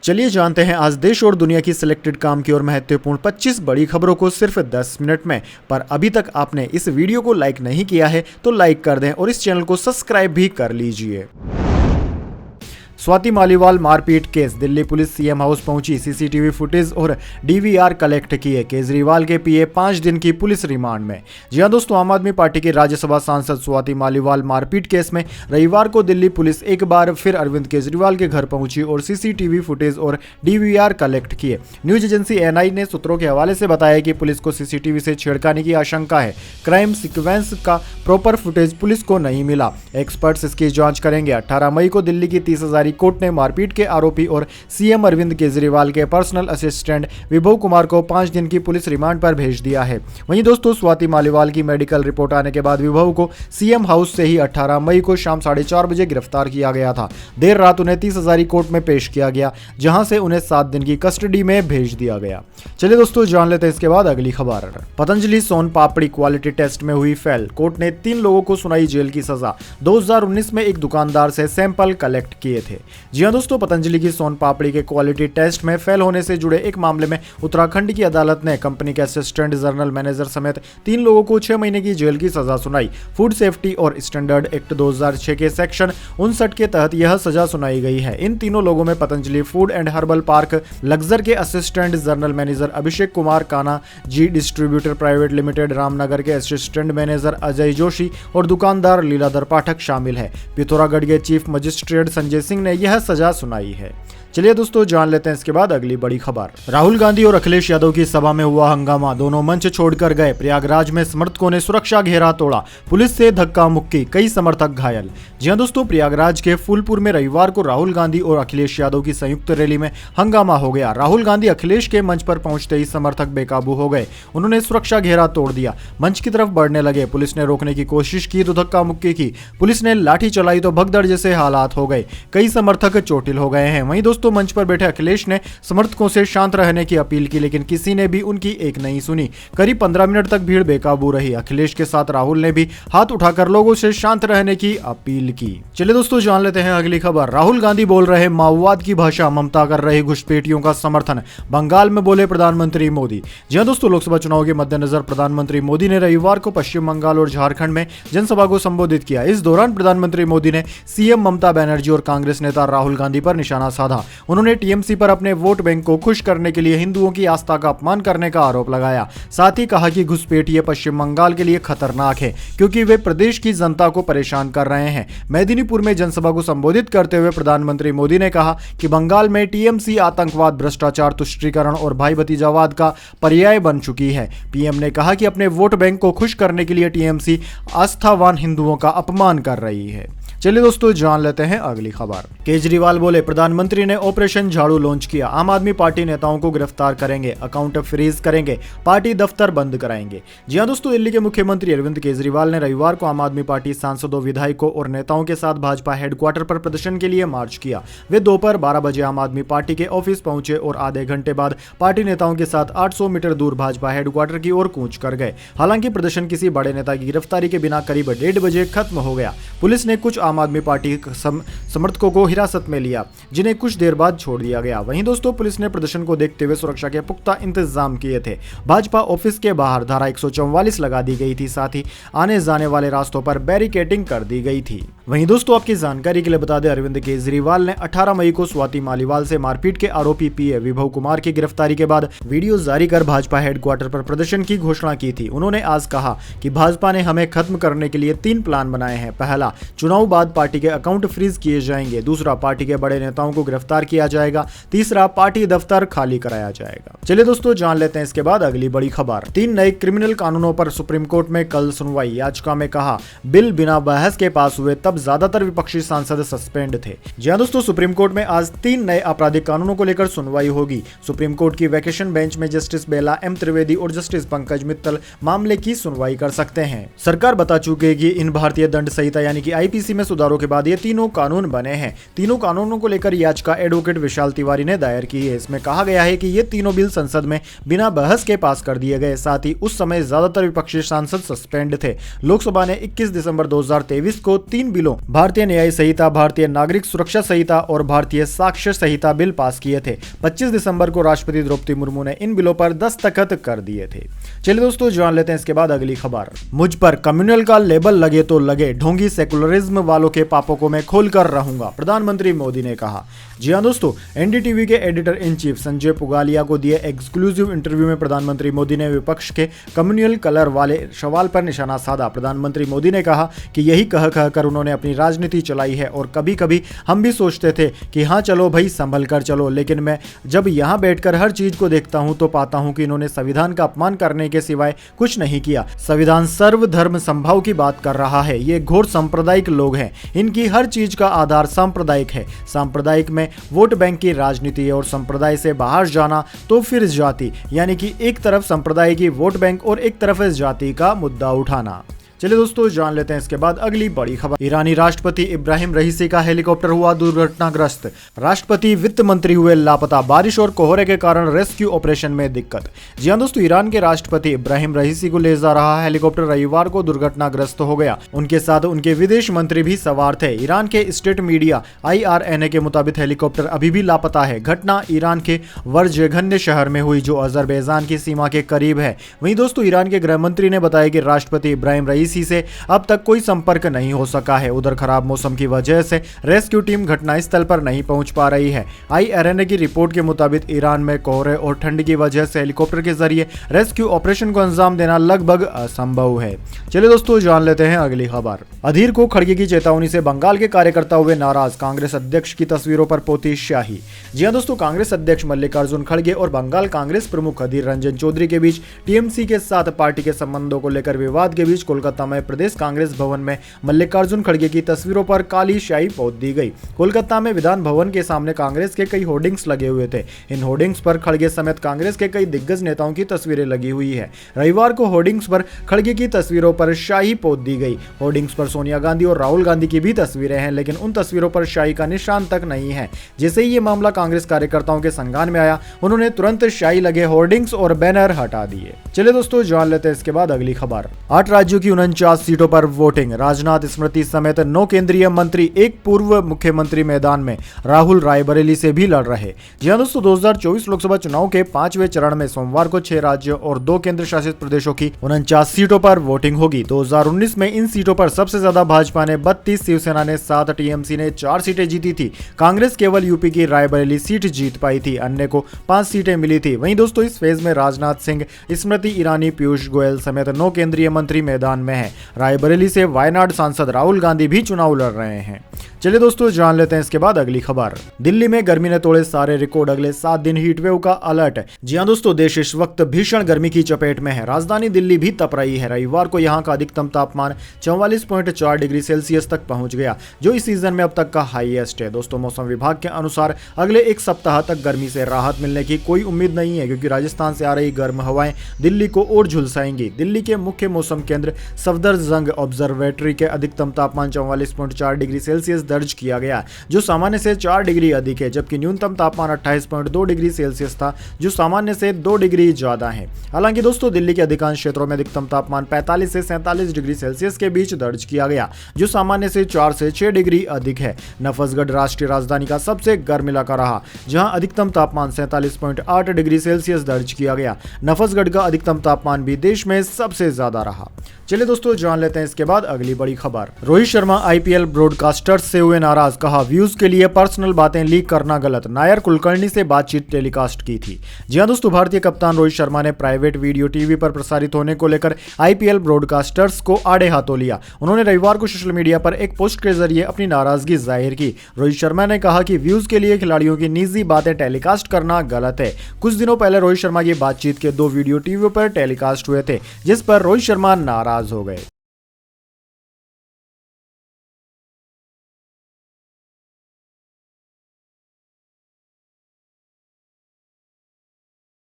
चलिए जानते हैं आज देश और दुनिया की सिलेक्टेड काम की और महत्वपूर्ण 25 बड़ी खबरों को सिर्फ 10 मिनट में। पर अभी तक आपने इस वीडियो को लाइक नहीं किया है तो लाइक कर दें और इस चैनल को सब्सक्राइब भी कर लीजिए। स्वाति मालीवाल मारपीट case, Delhi police CM house पहुंची, सीसीटीवी फुटेज और डीवीआर कलेक्ट किए। केजरीवाल के पीए 5 दिन की पुलिस रिमांड में। जी हां दोस्तों, आम आदमी पार्टी की राज्यसभा सांसद स्वाति मालीवाल मारपीट केस में रविवार को दिल्ली पुलिस एक बार फिर अरविंद केजरीवाल के घर पहुंची और सीसीटीवी फुटेज और डीवीआर कलेक्ट किए। न्यूज एजेंसी एएनआई ने सूत्रों के हवाले से बताया कि पुलिस को सीसीटीवी से छेड़खानी की आशंका है। क्राइम सीक्वेंस का प्रॉपर फुटेज पुलिस को नहीं मिला। एक्सपर्ट्स इसकी जांच करेंगे। 18 मई को दिल्ली की 30,000 कोर्ट ने मारपीट के आरोपी और सीएम अरविंद केजरीवाल के पर्सनल असिस्टेंट विभव कुमार को 5 दिन की पुलिस रिमांड पर भेज दिया है। वहीं दोस्तों, स्वाति मालीवाल की मेडिकल रिपोर्ट आने के बाद विभव को सीएम हाउस से ही 18 मई को शाम 4:30 बजे गिरफ्तार किया गया था। देर रात उन्हें 30,000 कोर्ट में पेश किया गया, जहां से उन्हें 7 दिन की कस्टडी में भेज दिया गया। चलिए दोस्तों, जान लेते हैं इसके बाद अगली खबर। पतंजलि सोन पापड़ी क्वालिटी टेस्ट में हुई फेल, कोर्ट ने 3 लोगों को सुनाई जेल की सजा। 2019 में एक दुकानदार से सैंपल कलेक्ट किए थे। जी हां दोस्तों, पतंजलि की सोन पापड़ी के क्वालिटी टेस्ट में फेल होने से जुड़े एक मामले में उत्तराखंड की अदालत ने कंपनी के असिस्टेंट जनरल मैनेजर समेत 3 लोगों को 6 महीने की जेल की सजा सुनाई। फूड सेफ्टी और स्टैंडर्ड एक्ट 2006 के सेक्शन 59 के तहत यह सजा सुनाई गई है। इन तीनों लोगों में Patanjali food and herbal park Laksar के assistant general manager Abhishek Kumar Kana ji, distributor private limited Ramnagar के असिस्टेंट मैनेजर अजय जोशी और दुकानदार लीलाधर पाठक शामिल है। पिथौरागढ़ के चीफ मजिस्ट्रेट संजय सिंह ने यह सजा सुनाई है। चलिए दोस्तों, जान लेते हैं इसके बाद अगली बड़ी खबर। राहुल गांधी और अखिलेश यादव की सभा में हुआ हंगामा, दोनों मंच छोड़कर गए। प्रयागराज में समर्थकों ने सुरक्षा घेरा तोड़ा, पुलिस से धक्का मुक्की, कई समर्थक घायल। जी हां दोस्तों, प्रयागराज के फूलपुर में रविवार को राहुल गांधी और अखिलेश यादव की संयुक्त रैली में हंगामा हो गया। राहुल गांधी अखिलेश के मंच पर पहुंचते ही समर्थक बेकाबू हो गए। उन्होंने सुरक्षा घेरा तोड़ दिया, मंच की तरफ बढ़ने लगे। पुलिस ने रोकने की कोशिश की तो धक्का मुक्की की। पुलिस ने लाठी चलाई तो भगदड़ जैसे हालात हो गए, कई समर्थक चोटिल हो गए हैं। वहीं दोस्तों, मंच पर बैठे अखिलेश ने समर्थकों से शांत रहने की अपील की, लेकिन किसी ने भी उनकी एक नहीं सुनी। करीब 15 मिनट तक भीड़ बेकाबू रही। अखिलेश के साथ राहुल ने भी हाथ उठाकर लोगों से शांत रहने की अपील की। चलिए दोस्तों, जान लेते हैं अगली खबर। राहुल गांधी बोल रहे माओवाद की भाषा, ममता कर रहे घुसपैठियों का समर्थन, बंगाल में बोले प्रधानमंत्री मोदी। जी हां दोस्तों, लोकसभा चुनाव के मद्देनजर प्रधानमंत्री मोदी ने रविवार को पश्चिम बंगाल और झारखंड में जनसभा को संबोधित किया। इस दौरान प्रधानमंत्री मोदी ने सीएम ममता बनर्जी और कांग्रेस नेता राहुल गांधी पर निशाना साधा। उन्होंने टीएमसी पर अपने वोट बैंक को खुश करने के लिए हिंदुओं की आस्था का अपमान करने का आरोप लगाया। साथ ही कहा कि घुसपैठिए पश्चिम बंगाल के लिए खतरनाक है, क्योंकि वे प्रदेश की जनता को परेशान कर रहे हैं। मेदिनीपुर में जनसभा को संबोधित करते हुए प्रधानमंत्री मोदी ने कहा कि बंगाल में टीएमसी आतंकवाद, भ्रष्टाचार, तुष्टीकरण और भाई भतीजावाद का पर्याय बन चुकी है। पीएम ने कहा कि अपने वोट बैंक को खुश करने के लिए टीएमसी आस्थावान हिंदुओं का अपमान कर रही है। चलिए दोस्तों, जान लेते हैं अगली खबर। केजरीवाल बोले प्रधानमंत्री ने ऑपरेशन झाड़ू लॉन्च किया, आम आदमी पार्टी नेताओं को गिरफ्तार करेंगे, अकाउंट फ्रीज करेंगे, पार्टी दफ्तर बंद कराएंगे। जी हां दोस्तों, दिल्ली के मुख्यमंत्री अरविंद केजरीवाल ने रविवार को आम आदमी पार्टी सांसदों, विधायकों और नेताओं के साथ भाजपा हेडक्वार्टर पर प्रदर्शन के लिए मार्च किया। वे दोपहर 12 बजे आम आदमी पार्टी के ऑफिस पहुंचे और आधे घंटे बाद पार्टी नेताओं के साथ 800 मीटर दूर भाजपा हेडक्वार्टर की ओर कूच कर गए। हालांकि प्रदर्शन किसी बड़े नेता की गिरफ्तारी के बिना करीब 1:30 बजे खत्म हो गया। पुलिस ने कुछ आम आदमी पार्टी समर्थकों को हिरासत में लिया, जिन्हें कुछ देर बाद छोड़ दिया गया। वहीं दोस्तों, पुलिस ने प्रदर्शन को देखते हुए सुरक्षा के पुख्ता इंतजाम किए थे। भाजपा ऑफिस के बाहर धारा 144 लगा दी गई थी, साथ ही आने जाने वाले रास्तों पर बैरिकेडिंग कर दी गई थी। वहीं दोस्तों, आपकी जानकारी के लिए बता दें, अरविंद केजरीवाल ने 18 मई को स्वाति मालीवाल से मारपीट के आरोपी पीए विभव कुमार की गिरफ्तारी के बाद वीडियो जारी कर भाजपा हेडक्वार्टर पर प्रदर्शन की घोषणा की थी। उन्होंने आज कहा कि भाजपा ने हमें खत्म करने के लिए 3 प्लान बनाए हैं। पहला, चुनाव बाद पार्टी के अकाउंट फ्रीज किए जाएंगे। दूसरा, पार्टी के बड़े नेताओं को गिरफ्तार किया जाएगा। तीसरा, पार्टी दफ्तर खाली कराया जाएगा। चलिए दोस्तों, जान लेते हैं इसके बाद अगली बड़ी खबर। 3 नए क्रिमिनल कानूनों पर सुप्रीम कोर्ट में कल सुनवाई। याचिका में कहा बिल बिना बहस के पास हुए, तब ज्यादातर विपक्षी सांसद सस्पेंड थे। जी हां दोस्तों, सुप्रीम कोर्ट में आज 3 नए आपराधिक कानूनों को लेकर सुनवाई होगी। सुप्रीम कोर्ट की वैकेशन बेंच में जस्टिस बेला एम त्रिवेदी और जस्टिस पंकज मित्तल मामले की सुनवाई कर सकते हैं। सरकार बता चुकी है कि इन भारतीय दंड संहिता यानी कि आईपीसी में सुधारों के बाद ये तीनों कानून बने हैं। तीनों कानूनों को लेकर याचिका एडवोकेट विशाल तिवारी ने दायर की है। इसमें कहा गया है कि ये तीनों बिल संसद में बिना बहस के पास कर दिए गए। साथ ही उस समय ज्यादातर विपक्षी सांसद सस्पेंड थे। लोकसभा ने 21 दिसंबर 2023 को 3 बिलों भारतीय न्याय संहिता, भारतीय नागरिक सुरक्षा संहिता और भारतीय साक्ष्य संहिता बिल पास किए थे। 25 दिसंबर को राष्ट्रपति द्रौपदी मुर्मू ने इन बिलों पर दस्तखत कर दिए थे। चलिए दोस्तों जान लेते हैं इसके बाद अगली खबर। मुझ पर कम्युनल का लेबल लगे तो लगे, ढोंगी सेकुलरिज्म वालों के पापों को मैं खोलकर रहूंगा, प्रधानमंत्री मोदी ने कहा। जी हां दोस्तों, एनडीटीवी के एडिटर इन चीफ संजय पुगालिया को दिए एक्सक्लूसिव इंटरव्यू में प्रधानमंत्री मोदी ने विपक्ष के कम्युनल कलर वाले सवाल पर निशाना साधा। प्रधानमंत्री मोदी ने कहा कि यही कह कर उन्होंने अपनी राजनीति चलाई है और कभी कभी हम भी सोचते थे कि हाँ चलो भाई संभल कर चलो, लेकिन मैं जब यहाँ बैठकर हर चीज को देखता हूँ तो पाता हूँ कि इन्होंने संविधान का अपमान करने के सिवाय कुछ नहीं किया। संविधान सर्वधर्म संभाव की बात कर रहा है। ये घोर सांप्रदायिक लोग हैं। इनकी हर चीज का आधार सांप्रदायिक है। सांप्रदायिक में वोट बैंक की राजनीति है और संप्रदाय से बाहर जाना तो फिर जाति, यानी कि एक तरफ संप्रदाय की वोट बैंक और एक तरफ जाति का मुद्दा उठाना। चलिए दोस्तों जान लेते हैं इसके बाद अगली बड़ी खबर। ईरानी राष्ट्रपति इब्राहिम रईसी का हेलीकॉप्टर हुआ दुर्घटनाग्रस्त, राष्ट्रपति वित्त मंत्री हुए लापता, बारिश और कोहरे के कारण रेस्क्यू ऑपरेशन में दिक्कत। जी हां दोस्तों, ईरान के राष्ट्रपति इब्राहिम रईसी को ले जा रहा हेलीकॉप्टर रविवार को दुर्घटनाग्रस्त हो गया। उनके साथ उनके विदेश मंत्री भी सवार थे। ईरान के स्टेट मीडिया IRNA के मुताबिक हेलीकॉप्टर अभी भी लापता है। घटना ईरान के वर्जगन्य शहर में हुई जो अजरबैजान की सीमा के करीब है। वहीं दोस्तों ईरान के गृह मंत्री ने बताया कि राष्ट्रपति इब्राहिम रईसी से अब तक कोई संपर्क नहीं हो सका है। उधर खराब मौसम की वजह से रेस्क्यू टीम घटनास्थल पर नहीं पहुंच पा रही है। IRNA की रिपोर्ट के मुताबिक ईरान में कोहरे और ठंड की वजह से हेलीकॉप्टर के जरिए रेस्क्यू ऑपरेशन को अंजाम देना लगभग असंभव है। चलिए दोस्तों जान लेते हैं अगली खबर। अधीर को खड़गे की चेतावनी से बंगाल के कार्यकर्ता हुए नाराज, कांग्रेस अध्यक्ष की तस्वीरों पर पोती स्याही। जी हां दोस्तों, कांग्रेस अध्यक्ष मल्लिकार्जुन खड़गे और बंगाल कांग्रेस प्रमुख अधीर रंजन चौधरी के बीच TMC के साथ पार्टी के संबंधों को लेकर विवाद के बीच कोलकाता में प्रदेश कांग्रेस भवन में मल्लिकार्जुन खड़गे की तस्वीरों पर काली स्याही पोत दी गई। कोलकाता में विधान भवन के सामने कांग्रेस के कई होर्डिंग्स लगे हुए थे। इन होर्डिंग्स पर खड़गे समेत कांग्रेस के कई दिग्गज नेताओं की तस्वीरें लगी हुई है। रविवार को होर्डिंग्स पर खड़गे की तस्वीरों पर स्याही पोत दी गई। होर्डिंग्स पर सोनिया गांधी और राहुल गांधी की भी तस्वीरें हैं, लेकिन उन तस्वीरों पर स्याही का निशान तक नहीं है। जैसे ही ये मामला कांग्रेस कार्यकर्ताओं के संज्ञान में आया, उन्होंने तुरंत स्याही लगे होर्डिंग्स और बैनर हटा दिए। चलिए दोस्तों जान लेते हैं इसके बाद अगली खबर। 8 राज्यों की 49 सीटों पर वोटिंग, राजनाथ स्मृति समेत 9 केंद्रीय मंत्री, एक पूर्व मुख्यमंत्री मैदान में, राहुल रायबरेली से भी लड़ रहे। जी हां दोस्तों, 2024 लोकसभा चुनाव के 5वें चरण में सोमवार को 6 राज्यों और 2 केंद्र शासित प्रदेशों की 49 सीटों पर वोटिंग होगी। 2019 में इन सीटों पर सबसे ज्यादा भाजपा ने 32, शिवसेना ने 7, TMC ने 4 सीटें जीती थी। कांग्रेस केवल यूपी की रायबरेली सीट जीत पाई थी, अन्य को 5 सीटें मिली थी। वहीं दोस्तों इस फेज में राजनाथ सिंह, स्मृति ईरानी, पीयूष गोयल समेत 9 केंद्रीय मंत्री मैदान में हैं। रायबरेली से वायनाड सांसद राहुल गांधी भी चुनाव लड़ रहे हैं। चलिए दोस्तों जान लेते हैं इसके बाद अगली खबर। दिल्ली में गर्मी ने तोड़े सारे रिकॉर्ड, अगले 7 दिन हीटवेव का अलर्ट। जी हां दोस्तों, देश इस वक्त भीषण गर्मी की चपेट में है। राजधानी दिल्ली भी तप रही है। रविवार को यहां का अधिकतम तापमान 44.4 डिग्री सेल्सियस तक पहुंच गया, जो इस सीजन में अब तक का हाईएस्ट है। दोस्तों मौसम विभाग के अनुसार अगले 1 सप्ताह तक गर्मी से राहत मिलने की कोई उम्मीद नहीं है, क्योंकि राजस्थान से आ रही गर्म हवाएं दिल्ली को और झुलसाएंगी। दिल्ली के मुख्य मौसम केंद्र सफदरजंग ऑब्जर्वेटरी के अधिकतम तापमान 44.4 डिग्री सेल्सियस दर्ज किया गया, जो सामान्य से 4 डिग्री अधिक है, जबकि न्यूनतम तापमान 28.2 डिग्री सेल्सियस था, जो सामान्य से 2 डिग्री ज्यादा है। हालांकि दोस्तों दिल्ली के अधिकांश क्षेत्रों में अधिकतम तापमान 45 से 47 डिग्री सेल्सियस के बीच दर्ज किया गया, जो सामान्य से 4 से 6 डिग्री अधिक है। नफसगढ़ राष्ट्रीय राजधानी का सबसे गर्म इलाका रहा, जहां अधिकतम तापमान 47.8 डिग्री सेल्सियस दर्ज किया गया। नफसगढ़ का अधिकतम तापमान भी देश में सबसे ज्यादा रहा। चलिए दोस्तों जान लेते हैं इसके बाद अगली बड़ी खबर। रोहित शर्मा IPL ब्रॉडकास्टर्स से हुए नाराज, कहा व्यूज के लिए पर्सनल बातें लीक करना गलत। नायर कुलकर्णी से बातचीत टेलीकास्ट की थी। जी हां दोस्तों, भारतीय कप्तान रोहित शर्मा ने प्राइवेट वीडियो टीवी पर प्रसारित होने को लेकर IPL ब्रॉडकास्टर्स को आड़े हाथों लिया। उन्होंने रविवार को सोशल मीडिया पर एक पोस्ट के जरिए अपनी नाराजगी जाहिर की। रोहित शर्मा ने कहा कि व्यूज के लिए खिलाड़ियों की निजी बातें टेलीकास्ट करना गलत है। कुछ दिनों पहले रोहित शर्मा की बातचीत के 2 वीडियो टीवी पर टेलीकास्ट हुए थे, जिस पर रोहित शर्मा नाराज हो गए।